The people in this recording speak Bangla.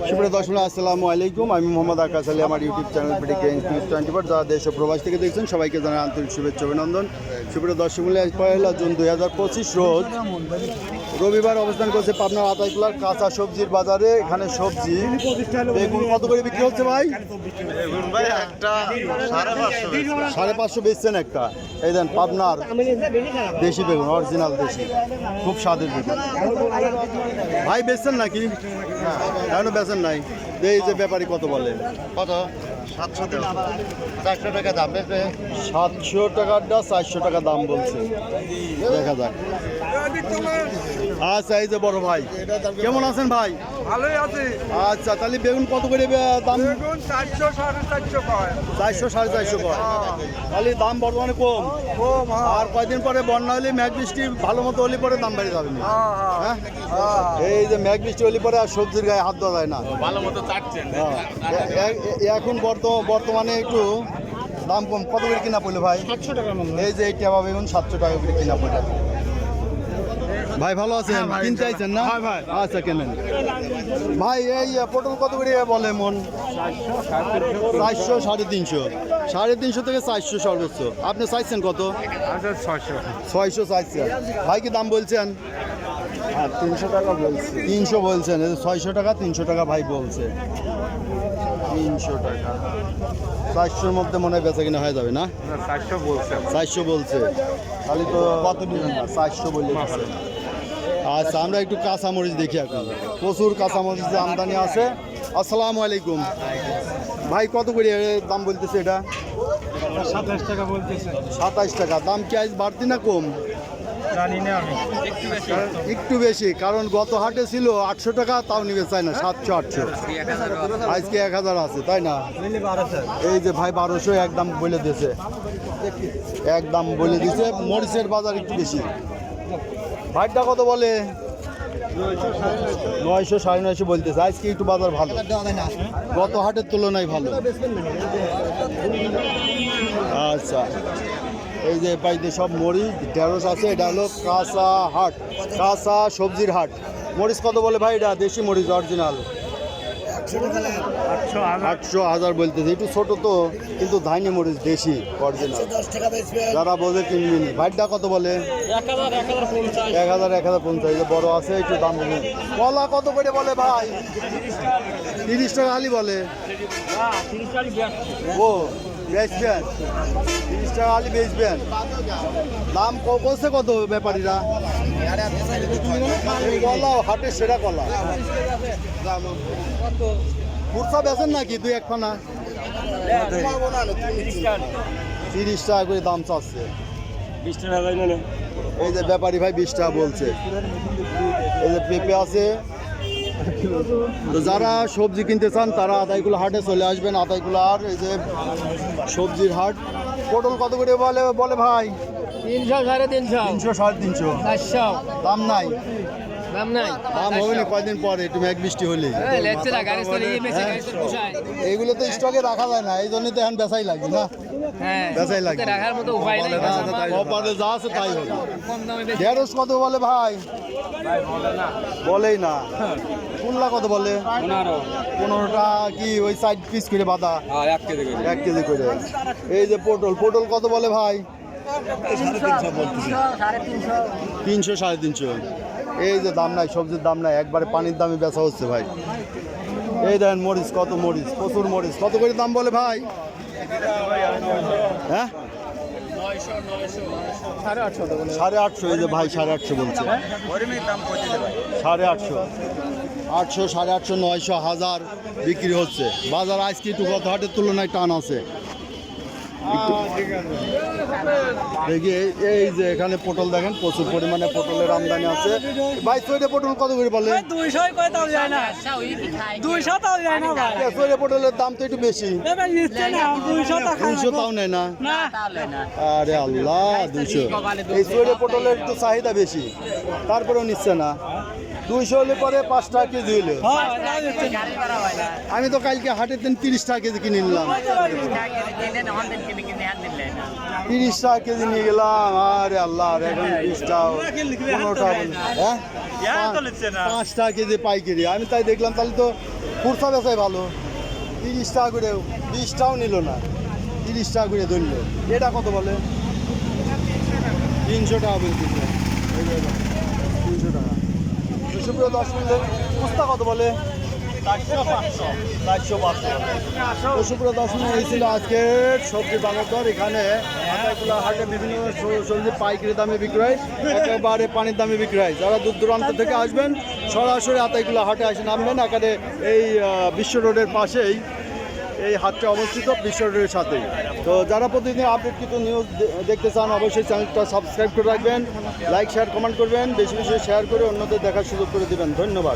সুপ্রিয় দর্শক আসসালামু আলাইকুম, আমি মোহাম্মদ আকাশ আলী। আমার ইউটিউব চ্যানেল পিডিকে নিউজ 24 যারা দেশ ও প্রবাস থেকে দেখছেন সবাইকে জানাই আন্তরিক শুভেচ্ছা অভিনন্দন। সুপ্রিয় দর্শক মূল্য 1 জুন 2025 রোজ রবিবার অবস্থান করছে পাবনার আতাইকুলার কাঁচা সবজির বাজারে। এখানে সবজি বেগুন কত করে বিক্রি হচ্ছে ভাই? বেগুন ভাই একটা 550 বেচছেন একটা। এই দেন পাবনার দেশি বেগুন, অরিজিনাল দেশি, খুব স্বাদের বেগুন। ভাই বেচছেন নাকি? এখনো বেচেন নাই। এই যে ব্যাপারী কত বলে? কত? 400 টাকা দাম বেচবে। 700 টাকাটা 400 টাকা দাম বলছে, দেখা যাক। আচ্ছা, এই যে বড় ভাই, কেমন আছেন ভাই? ভালোই আছে। আচ্ছা, তাহলে বেগুন কত করে দাম? বেগুন 400 450 কয়। 400 450 কয়। তাহলে দাম বর্তমানে কম। কম, হ্যাঁ। আর কয়দিন পরে বন্যা হলে মেঘ বৃষ্টি ভালো মতো হলে পরে দাম বেড়ে যাবে না? হ্যাঁ, হ্যাঁ, এই যে মেঘ বৃষ্টি হলে পরে আর সবজির গায়ে হাত দেওয়া যায় না। ভালো মতো চাটছেন। এখন বর্তমানে একটু দাম কম। কত করে কিনা পড়লো ভাই? 700 টাকা মূল্য। এই যে এই টেবা বেগুন 700 টাকা করে কিনা পড়লো। ভাই ভালো আছেন? কিনতে চাইছেন না? হ্যাঁ ভাই। আচ্ছা, কেনেন ভাই। এই পটল কত করে বলে মন? 400 350। 350 থেকে 400 সর্বোচ্চ। আপনি চাইছেন কত? 600 চাইছেন। ভাই কি দাম বলছেন? 300 টাকা বলছি। 300 বলছেন। এই যে 600 টাকা 300 টাকা ভাই বলছে। 300 টাকা 400-র মধ্যে মনে হয় বেচা কিনা হয়ে যাবে না? 400 বলছে। 400 বলছে। তাহলে তো কত দিবেন না? 400 বললে দিচ্ছে। আচ্ছা, আমরা একটু কাঁচামরিচ দেখি। এখন প্রচুর কাঁচামরিচ আমদানি আছে। আসসালামু আলাইকুম ভাই, কত করে দাম বলতেছে এটা? 27 টাকা বলতেছে। 27 টাকা। দাম কি আজ বাড়তি না কম? জানি না আমি। একটু বেশি, কারণ গত হাটে ছিল 800 টাকা, তাও নিবে চাই না। 700 800, আজকে 1000 আছে, তাই না? এই যে ভাই 1200 একদম বলে দিয়েছে, একদম বলে দিয়েছে। মরিচের বাজার একটু বেশি। ভাইটা কত বলে? 900 950 বলতেছে। আজকে একটু বাজার ভালো, গত হাটের তুলনায় ভালো। আচ্ছা, এই যে পাইতে সব মরিচ ঢেঁড়স আছে। এটা হলো কাঁচা হাট, কাঁচা সবজির হাট। মরিচ কত বলে ভাই? এটা দেশি মরিচ, অরিজিনাল 800 1000 বলতেছে। একটু ছোট তো, কিন্তু ধাইনি মরিচ দেশি অরিজিনাল। যারা বোঝে কিনবেনি। ভাইটা কত বলে? 1000 1050। এই যে বড় আছে, একটু দাম বলুন। কলা কত করে বলে ভাই? 30 টাকা খালি বলে। ও বেচবেন? 30 টাকা খালি বেচবেন। দাম বলছে কত ব্যাপারীরা? কলা হাটের সেরা কলা। খুচরা বেচেন নাকি? 2 1 খানা 30 টাকা করে দাম চাচ্ছে। 20 টাকা যায় না। এই যে ব্যাপারী ভাই 20 টাকা বলছে। এই যে পেঁপে আছে। তো যারা সবজি কিনতে চান তারা আতাইকুলা হাটে চলে আসবেন। আতাইকুলা হাট, এই যে সবজির হাট। পটল কত করে বলে ভাই? 300 350 300 350। 400 দাম নাই? দাম নাই। দাম হবে না কয়দিন পরে, একটু মেঘ বৃষ্টি হলে। লেটছে না, গাড়ি চলে গিয়ে মেসে গাড়ি চলে পোষায়। এইগুলো তো স্টকে রাখা যায় না, এই জন্য তো এখন বেচাই লাগবে না। হ্যাঁ, বেচাই লাগবে। রাখার মতো উপায় নাই। কপালে যা আছে তাই হবে। কম দামে বেশি। ঢেঁড়স কত বলে ভাই? বলেই না। কুল্লা কত বলে? 15টা কি ওই 4 পিস করে বাঁধা? 1 কেজি করে। এই যে পটল কত বলে ভাই? 300 350। এই যে দাম নাই, সবজির দাম নাই, একবারে পানির দামে বেচা হচ্ছে ভাই। এই দেখেন মরিচ, কত মরিচ, প্রচুর মরিচ। কত করে দাম বলে ভাই? হ্যাঁ, 850। এই যে ভাই 850 বলছে। 850, 800 850 900 1000 বিক্রি হচ্ছে। বাজার আজকে একটু গত হাটের তুলনায় টান আছে। দেখি এই যে এখানে পটল দেখেন, প্রচুর পরিমাণে পটলের আমদানি আছে। ভাই চৈরে পটল কত করে বলে? 200 কয় তাও যায় না। 200 তাও যায় না ভাই। চৈরে পটলের দাম তো একটু বেশি। এবার নিচ্ছে না 200 টাকা। 200 তাও নেয় না? না তাহলে না। আরে আল্লাহ, 200। এই চৈরে পটলের একটু চাহিদা বেশি, তারপরেও নিচ্ছে না। 200 হলে পরে 5 টাকা কেজি হইলো। আমি তো কালকে হাটের দিন 30 টাকা কেজি কিনে নিলাম। 30 টাকা কেজি নিয়ে গেলাম। আরে আল্লাহ, এখন 20 টাকা 15 টাকা। হ্যাঁ, 5 টাকা কেজি পাইকারি। আমি তাই দেখলাম তাহলে তো খুরসা বেচাই ভালো। 30 টাকা করে, 20 টাকাও নিল না, 30 টাকা করে ধরলো। এটা কত বলে? 300 টাকা বলতেছে। 300 টাকা। সুপ্রিয় দর্শক মণ্ডলী, কুস্তা কত বলে? 400-500। সুপ্রিয় দর্শক মণ্ডলী, এই ছিল আজকের সবজি বাজার দর। এখানে আটাইকুলা হাটে বিভিন্ন সবজি পাইকারি দামে বিক্রি হয়, একেবারে পানির দামে বিক্রি হয়। যারা দূর দূরান্ত থেকে আসবেন সরাসরি আটাইকুলা হাটে আসে নামবেন। এখানে এই বিশ্ব রোডের পাশেই এই হাটটা অবস্থিত, বিশ্ব রোডের সাথেই। তো যারা প্রতিদিন আপডেট কিছু নিউজ দেখতে চান অবশ্যই চ্যানেলটা সাবস্ক্রাইব করে রাখবেন, লাইক শেয়ার কমেন্ট করবেন, বেশি বেশি শেয়ার করে অন্যদের দেখার সুযোগ করে দেবেন। ধন্যবাদ।